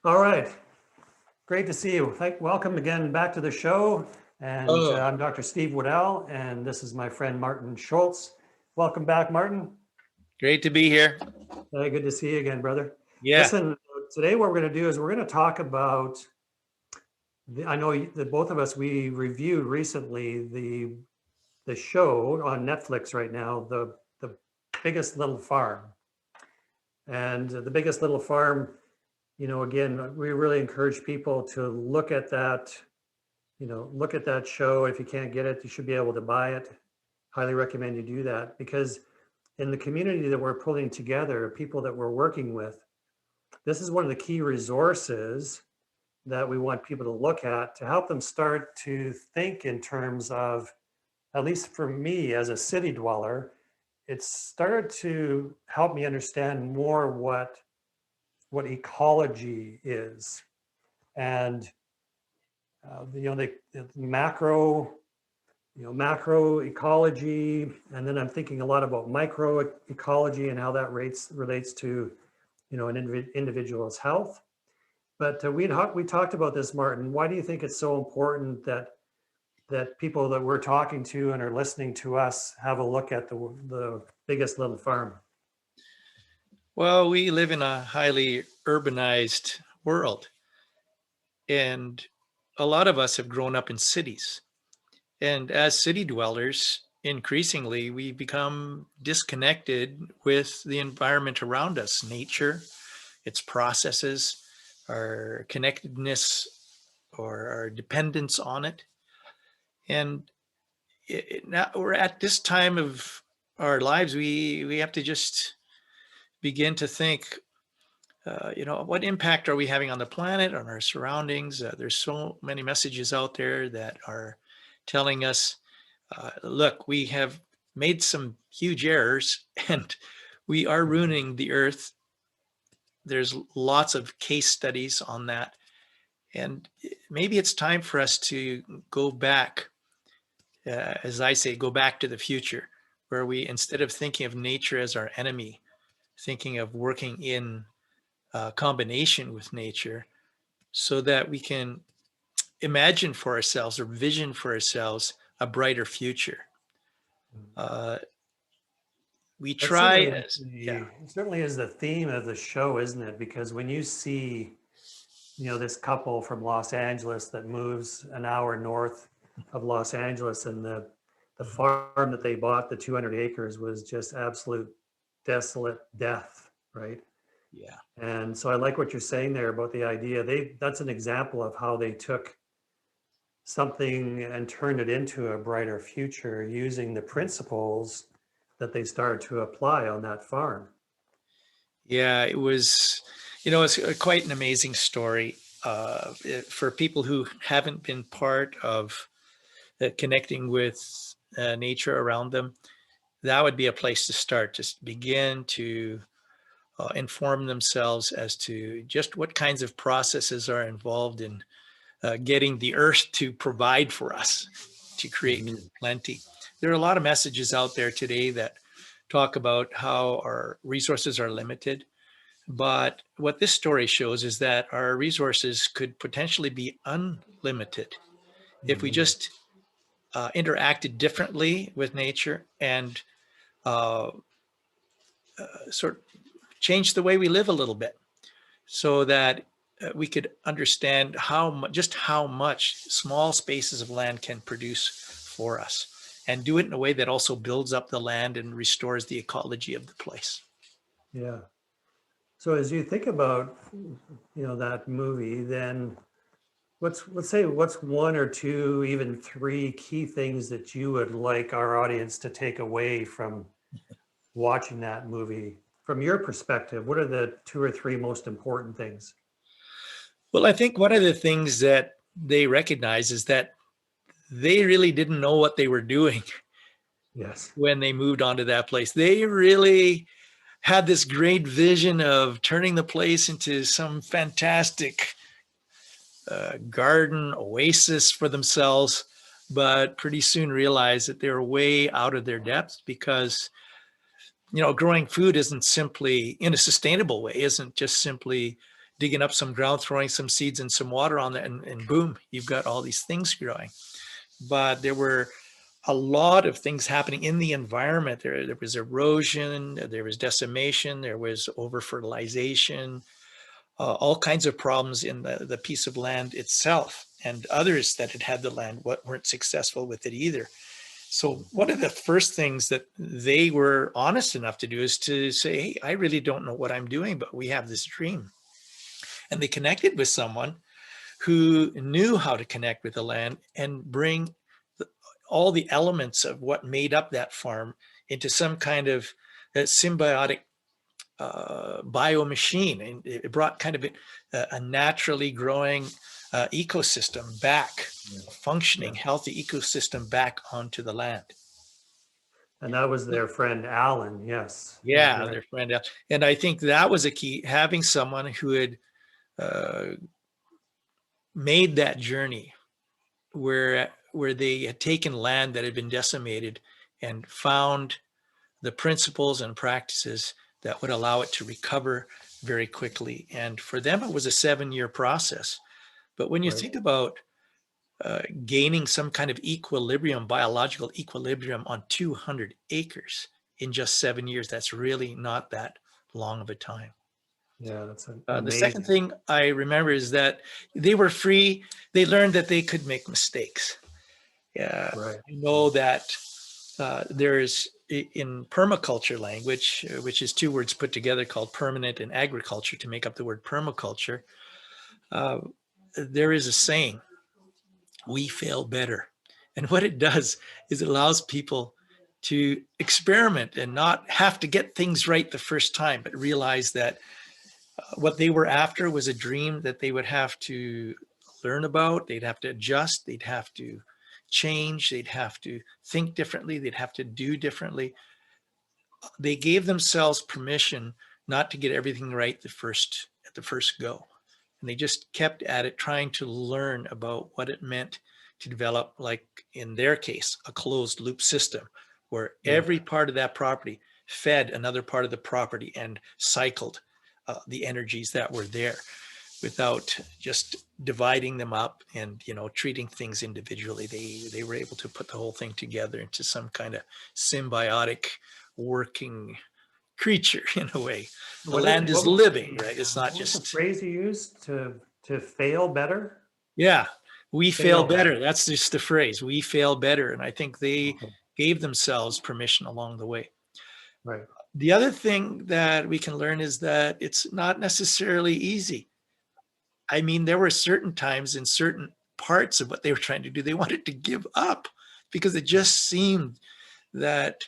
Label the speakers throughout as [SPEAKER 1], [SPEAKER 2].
[SPEAKER 1] All right. Great to see you. Welcome again back to the show. And
[SPEAKER 2] Oh,
[SPEAKER 1] I'm Dr. Steve Waddell, and this is my friend Martin Scholz. Welcome back, Martin.
[SPEAKER 2] great to be here.
[SPEAKER 1] Good to see you again, brother.
[SPEAKER 2] Yeah.
[SPEAKER 1] Listen, today what we're going to do is we're going to talk about, I know that both of us, we reviewed recently the show on Netflix right now, the Biggest Little Farm. And the Biggest Little Farm, again, we really encourage people to look at that show. If you can't get it, you should be able to buy it. Highly recommend you do that, because in the community that we're pulling together, people that we're working with, this is one of the key resources that we want people to look at to help them start to think in terms of, at least for me as a city dweller, it's started to help me understand more what ecology is. And the macro ecology, and then I'm thinking a lot about micro ecology and how that relates to, an individual's health. But we talked about this, Martin. Why do you think it's so important that people that we're talking to and are listening to us have a look at the Biggest Little Farm?
[SPEAKER 2] Well, we live in a highly urbanized world, and a lot of us have grown up in cities. And as city dwellers, increasingly, we become disconnected with the environment around us, nature, its processes, our connectedness or our dependence on it. And now we're at this time of our lives, we have to just begin to think, what impact are we having on the planet, on our surroundings? There's so many messages out there that are telling us, look, we have made some huge errors and we are ruining the earth. There's lots of case studies on that. And maybe it's time for us to go back, as I say, go back to the future, where we, instead of thinking of nature as our enemy, thinking of working in combination with nature so that we can imagine for ourselves or vision for ourselves a brighter future. Uh, we
[SPEAKER 1] That
[SPEAKER 2] try
[SPEAKER 1] certainly is
[SPEAKER 2] as, yeah,
[SPEAKER 1] the theme of the show, isn't it? Because when you see, this couple from Los Angeles that moves an hour north of Los Angeles, and the farm that they bought, the 200 acres, was just absolute desolate death, right?
[SPEAKER 2] yeah,
[SPEAKER 1] And so I like what you're saying there about the idea. That's an example of how they took something and turned it into a brighter future using the principles that they started to apply on that farm.
[SPEAKER 2] yeah. It was, it's quite an amazing story for people who haven't been part of connecting with nature around them. That would be a place to start. Just begin to inform themselves as to just what kinds of processes are involved in getting the earth to provide for us, to create
[SPEAKER 1] Mhm.
[SPEAKER 2] plenty. There are a lot of messages out there today that talk about how our resources are limited. But what this story shows is that our resources could potentially be unlimited if we
[SPEAKER 1] Mhm.
[SPEAKER 2] just interacted differently with nature and uh, sort of change the way we live a little bit so that we could understand just how much small spaces of land can produce for us, and do it in a way that also builds up the land and restores the ecology of the place.
[SPEAKER 1] Yeah. So as you think about, that movie, then let's say what's one or two, even three key things that you would like our audience to take away from watching that movie? From your perspective, what are the two or three most important things?
[SPEAKER 2] Well, I think one of the things that they recognize is that they really didn't know what they were doing
[SPEAKER 1] Yes.
[SPEAKER 2] when they moved onto that place. They really had this great vision of turning the place into some fantastic garden oasis for themselves, but pretty soon realized that they were way out of their depth because, growing food isn't simply, in a sustainable way, isn't just simply digging up some ground, throwing some seeds and some water on it, and boom, you've got all these things growing. But there were a lot of things happening in the environment. There was erosion, there was decimation, there was over fertilization, all kinds of problems in the piece of land itself, and others that had had the land weren't successful with it either. So one of the first things that they were honest enough to do is to say, hey, I really don't know what I'm doing, but we have this dream. And they connected with someone who knew how to connect with the land and bring all the elements of what made up that farm into some kind of symbiotic bio machine. And it brought kind of a naturally growing ecosystem back, a functioning, healthy ecosystem back onto the land.
[SPEAKER 1] And that was their friend Alan. Yes.
[SPEAKER 2] Yeah,
[SPEAKER 1] Right.
[SPEAKER 2] their friend. And I think that was a key, having someone who had made that journey where they had taken land that had been decimated and found the principles and practices that would allow it to recover very quickly. And for them, it was a 7-year process. But when you
[SPEAKER 1] Right.
[SPEAKER 2] think about gaining some kind of equilibrium, biological equilibrium on 200 acres in just 7 years, that's really not that long of a time.
[SPEAKER 1] Yeah, that's
[SPEAKER 2] The second
[SPEAKER 1] amazing.
[SPEAKER 2] thing I remember is that they were free. They learned that they could make mistakes. Yeah,
[SPEAKER 1] Right.
[SPEAKER 2] I know that there's in permaculture language, which is two words put together called permanent and agriculture to make up the word permaculture. There is a saying, we fail better. And what it does is it allows people to experiment and not have to get things right the first time, but realize that what they were after was a dream that they would have to learn about. They'd have to adjust. They'd have to change. They'd have to think differently. They'd have to do differently. They gave themselves permission not to get everything right at the first go. And they just kept at it, trying to learn about what it meant to develop, like in their case, a closed loop system where
[SPEAKER 1] Yeah.
[SPEAKER 2] every part of that property fed another part of the property and cycled the energies that were there without just dividing them up and treating things individually. They were able to put the whole thing together into some kind of symbiotic working creature in a way. The land is living, right? It's not
[SPEAKER 1] What was the
[SPEAKER 2] just,
[SPEAKER 1] phrase you used to fail better?
[SPEAKER 2] yeah, we fail
[SPEAKER 1] Fail
[SPEAKER 2] better.
[SPEAKER 1] better.
[SPEAKER 2] That's just the phrase. We fail better. And I think they
[SPEAKER 1] Okay.
[SPEAKER 2] gave themselves permission along the way.
[SPEAKER 1] Right.
[SPEAKER 2] The other thing that we can learn is that it's not necessarily easy. I mean, there were certain times in certain parts of what they were trying to do, they wanted to give up because it just seemed that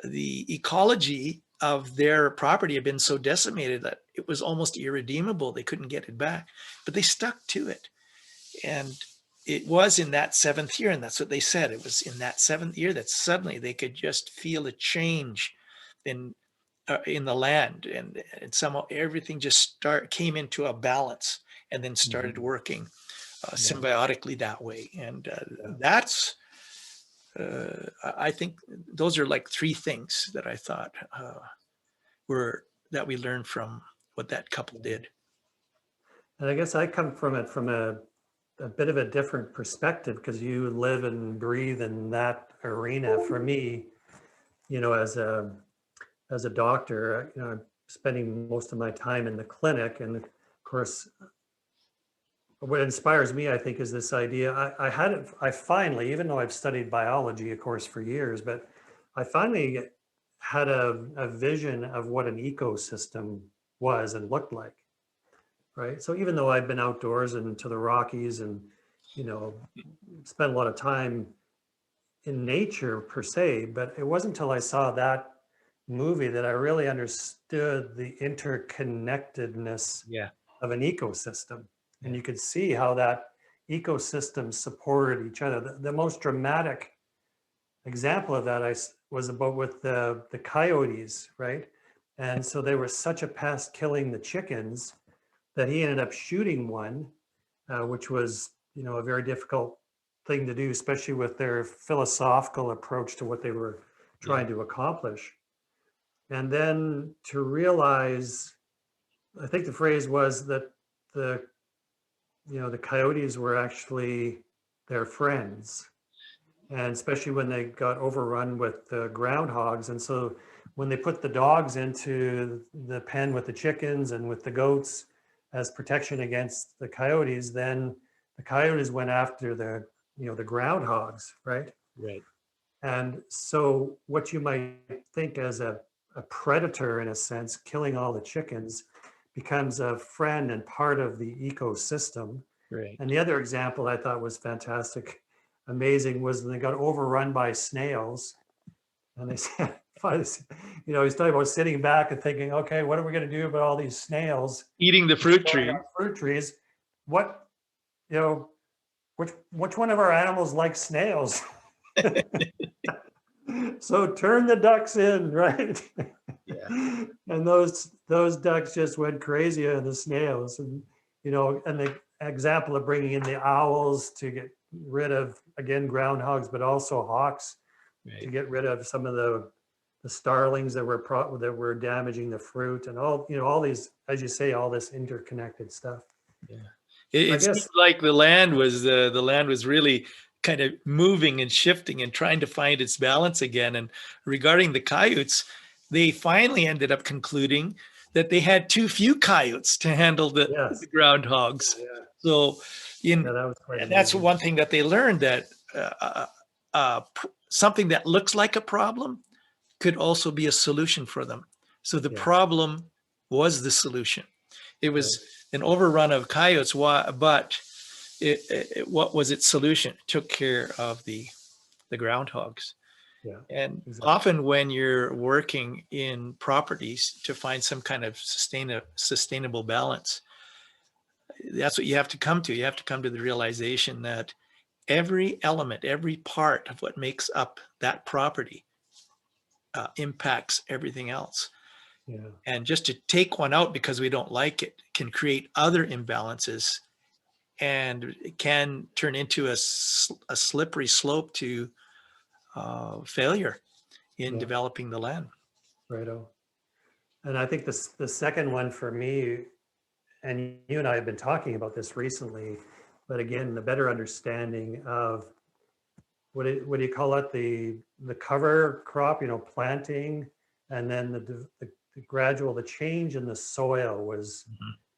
[SPEAKER 2] the ecology of their property had been so decimated that it was almost irredeemable. They couldn't get it back, but they stuck to it. And it was in that 7th year, and that's what they said. It was in that 7th year that suddenly they could just feel a change in the land, and somehow everything just came into a balance and then started working symbiotically that way. And that's I think those are like 3 things that I thought were that we learned from what that couple did.
[SPEAKER 1] And I guess I come from it from a bit of a different perspective because you live and breathe in that arena. For me, as a doctor, I'm spending most of my time in the clinic, and of course, what inspires me, I think, is this idea. I finally, even though I've studied biology, of course, for years, but I finally had a vision of what an ecosystem was and looked like. Right. So even though I've been outdoors and to the Rockies and, you know, spent a lot of time in nature per se, but it wasn't until I saw that movie that I really understood the interconnectedness
[SPEAKER 2] Yeah.
[SPEAKER 1] of an ecosystem. And
[SPEAKER 2] Yeah.
[SPEAKER 1] you could see how that ecosystem supported each other. The most dramatic example of that was about with the coyotes, right? And so they were such a pest killing the chickens that he ended up shooting one, which was, a very difficult thing to do, especially with their philosophical approach to what they were
[SPEAKER 2] Yeah.
[SPEAKER 1] trying to accomplish. And then to realize, I think the phrase was that the the coyotes were actually their friends, and especially when they got overrun with the groundhogs. And so when they put the dogs into the pen with the chickens and with the goats as protection against the coyotes, then the coyotes went after the groundhogs, right?
[SPEAKER 2] Right.
[SPEAKER 1] And so what you might think as a predator, in a sense, killing all the chickens, becomes a friend and part of the ecosystem.
[SPEAKER 2] Right.
[SPEAKER 1] And the other example I thought was fantastic, amazing, was when they got overrun by snails. And they said, he's talking about sitting back and thinking, okay, what are we going to do about all these snails
[SPEAKER 2] Eating the fruit
[SPEAKER 1] destroying
[SPEAKER 2] tree.
[SPEAKER 1] our fruit trees? What, you know, which one of our animals likes snails? So turn the ducks in, right?
[SPEAKER 2] Yeah.
[SPEAKER 1] And those ducks just went crazy on the snails. And and the example of bringing in the owls to get rid of, again, groundhogs, but also hawks, to
[SPEAKER 2] Right.
[SPEAKER 1] get rid of some of the starlings that were damaging the fruit, and all these, as you say, all this interconnected stuff.
[SPEAKER 2] Yeah. It
[SPEAKER 1] I
[SPEAKER 2] seems
[SPEAKER 1] guess,
[SPEAKER 2] like the land was really kind of moving and shifting and trying to find its balance again. And regarding the coyotes, they finally ended up concluding that they had too few coyotes to handle the
[SPEAKER 1] yes,
[SPEAKER 2] groundhogs.
[SPEAKER 1] yeah,
[SPEAKER 2] So,
[SPEAKER 1] yeah,
[SPEAKER 2] in
[SPEAKER 1] that was quite
[SPEAKER 2] and that's
[SPEAKER 1] amazing.
[SPEAKER 2] one thing that they learned, that something that looks like a problem could also be a solution for them. So the
[SPEAKER 1] Yeah,
[SPEAKER 2] problem was the solution. It
[SPEAKER 1] right,
[SPEAKER 2] was an overrun of coyotes, but what was its solution? It took care of the groundhogs.
[SPEAKER 1] yeah,
[SPEAKER 2] And
[SPEAKER 1] exactly.
[SPEAKER 2] often when you're working in properties to find some kind of sustainable balance, that's what you have to come to. You have to come to the realization that every element, every part of what makes up that property impacts everything else.
[SPEAKER 1] Yeah,
[SPEAKER 2] And just to take one out because we don't like it can create other imbalances, and it can turn into a slippery slope to failure in
[SPEAKER 1] yeah,
[SPEAKER 2] developing the land.
[SPEAKER 1] right. Oh, and I think the second one for me, and you and I have been talking about this recently, but again, the better understanding of what do you call it, the cover crop, planting, and then the gradual, the change in the soil was,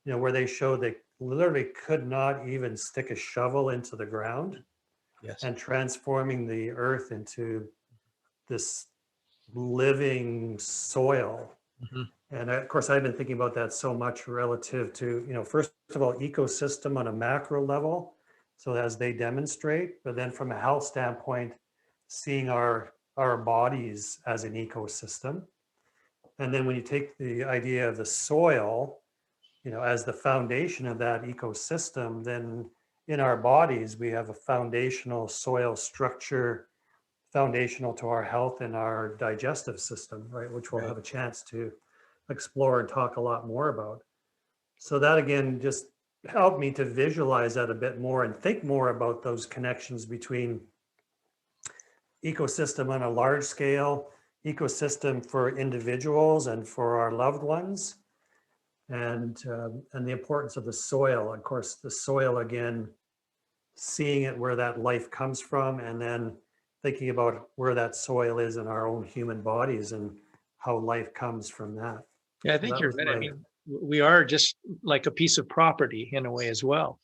[SPEAKER 2] Mhm.
[SPEAKER 1] where they showed they literally could not even stick a shovel into the ground,
[SPEAKER 2] Yes.
[SPEAKER 1] and transforming the earth into this living soil.
[SPEAKER 2] Mhm.
[SPEAKER 1] And of course, I've been thinking about that so much relative to, first of all, ecosystem on a macro level. So as they demonstrate, but then from a health standpoint, seeing our bodies as an ecosystem. And then when you take the idea of the soil, as the foundation of that ecosystem, then in our bodies, we have a foundational soil structure, foundational to our health and our digestive system, right? Which we'll
[SPEAKER 2] Right.
[SPEAKER 1] have a chance to explore and talk a lot more about. So that again just helped me to visualize that a bit more and think more about those connections between ecosystem on a large scale, ecosystem for individuals and for our loved ones, and the importance of the soil. Of course, the soil again, seeing it where that life comes from, and then thinking about where that soil is in our own human bodies and how life comes from that.
[SPEAKER 2] Yeah, I
[SPEAKER 1] So
[SPEAKER 2] think
[SPEAKER 1] that
[SPEAKER 2] you're
[SPEAKER 1] was
[SPEAKER 2] right. I
[SPEAKER 1] my,
[SPEAKER 2] mean, we are just like a piece of property in a way as well.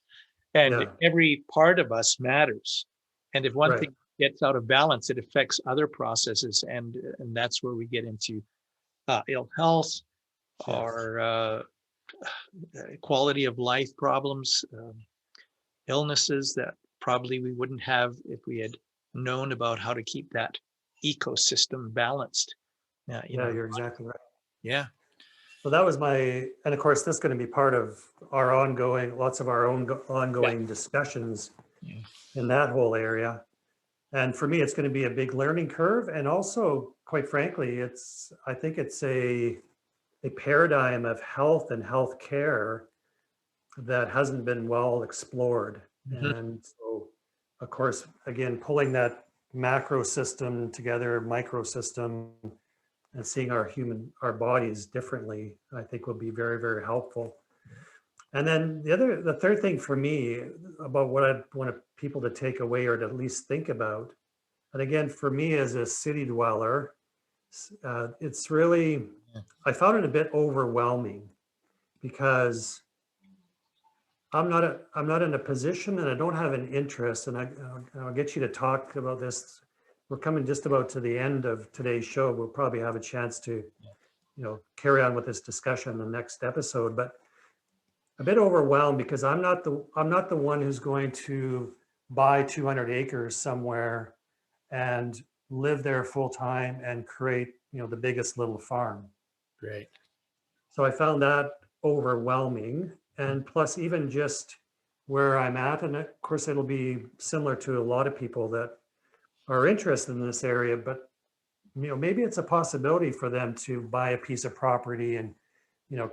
[SPEAKER 2] And
[SPEAKER 1] yeah,
[SPEAKER 2] every part of us matters. And if one
[SPEAKER 1] right,
[SPEAKER 2] thing gets out of balance, it affects other processes. And that's where we get into ill health
[SPEAKER 1] yes,
[SPEAKER 2] or quality of life problems, illnesses that probably we wouldn't have if we had known about how to keep that ecosystem balanced.
[SPEAKER 1] yeah, you're exactly right.
[SPEAKER 2] Yeah,
[SPEAKER 1] So that was my, and of course, this is going to be part of our ongoing, lots of our own
[SPEAKER 2] yeah,
[SPEAKER 1] ongoing discussions
[SPEAKER 2] yeah,
[SPEAKER 1] in that whole area. And for me, it's going to be a big learning curve. And also, quite frankly, I think it's a paradigm of health and healthcare that hasn't been well explored.
[SPEAKER 2] mhm,
[SPEAKER 1] And so, of course, again, pulling that macro system together, micro system, and seeing our bodies differently, I think will be very, very helpful. And then the third thing for me about what I want people to take away or to at least think about, and again, for me as a city dweller, it's really, I found it a bit overwhelming because I'm not in a position and I don't have an interest, and I'll get you to talk about this. We're coming just about to the end of today's show. We'll probably have a chance to, carry on with this discussion in the next episode, but a bit overwhelmed because I'm not the one who's going to buy 200 acres somewhere and live there full time and create, the biggest little farm.
[SPEAKER 2] Great.
[SPEAKER 1] So I found that overwhelming. And plus, even just where I'm at, and of course, it'll be similar to a lot of people that are interested in this area, but maybe it's a possibility for them to buy a piece of property and,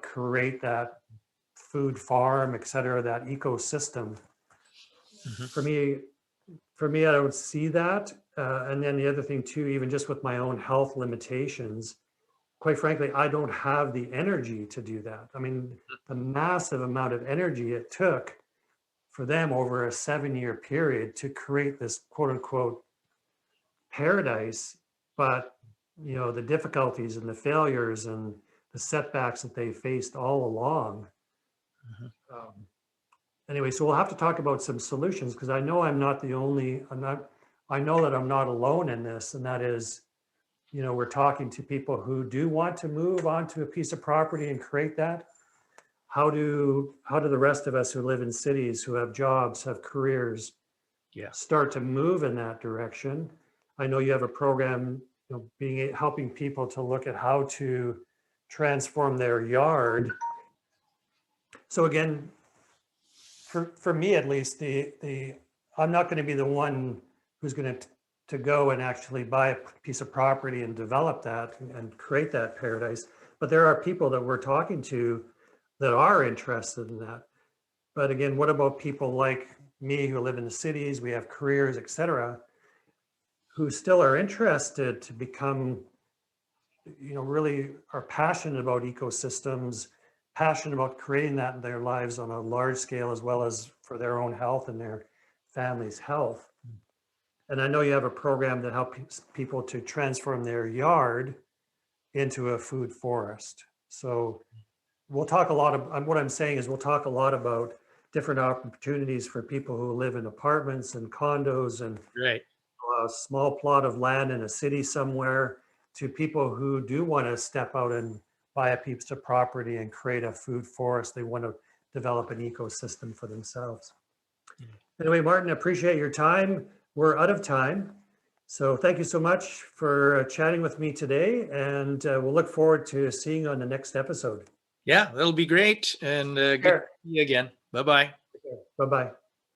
[SPEAKER 1] create that food farm, et cetera, that ecosystem.
[SPEAKER 2] Mhm.
[SPEAKER 1] For me, I don't see that. And then the other thing too, even just with my own health limitations, quite frankly, I don't have the energy to do that. I mean, the massive amount of energy it took for them over a 7-year period to create this quote unquote paradise, but the difficulties and the failures and the setbacks that they faced all along.
[SPEAKER 2] Mhm.
[SPEAKER 1] Anyway, so we'll have to talk about some solutions because I know I know that I'm not alone in this, and that is, we're talking to people who do want to move onto a piece of property and create that. How do the rest of us who live in cities, who have jobs, have careers, start to move in that direction? I know you have a program, helping people to look at how to transform their yard. So again, for me at least, I'm not going to be the one who's going to go and actually buy a piece of property and develop that and create that paradise. But there are people that we're talking to that are interested in that. But again, what about people like me who live in the cities, we have careers, et cetera, who still are interested to become, really are passionate about ecosystems, passionate about creating that in their lives on a large scale, as well as for their own health and their family's health. And I know you have a program that helps people to transform their yard into a food forest. So we'll talk a lot of, what I'm saying is we'll talk a lot about different opportunities for people who live in apartments and condos and
[SPEAKER 2] Right.
[SPEAKER 1] a small plot of land in a city somewhere, to people who do want to step out and buy a piece of property and create a food forest. They want to develop an ecosystem for themselves. Anyway, Martin, appreciate your time. We're out of time. So thank you so much for chatting with me today, and we'll look forward to seeing you on the next episode.
[SPEAKER 2] Yeah, that'll be great. And good to see you again. Bye-bye.
[SPEAKER 1] Bye-bye.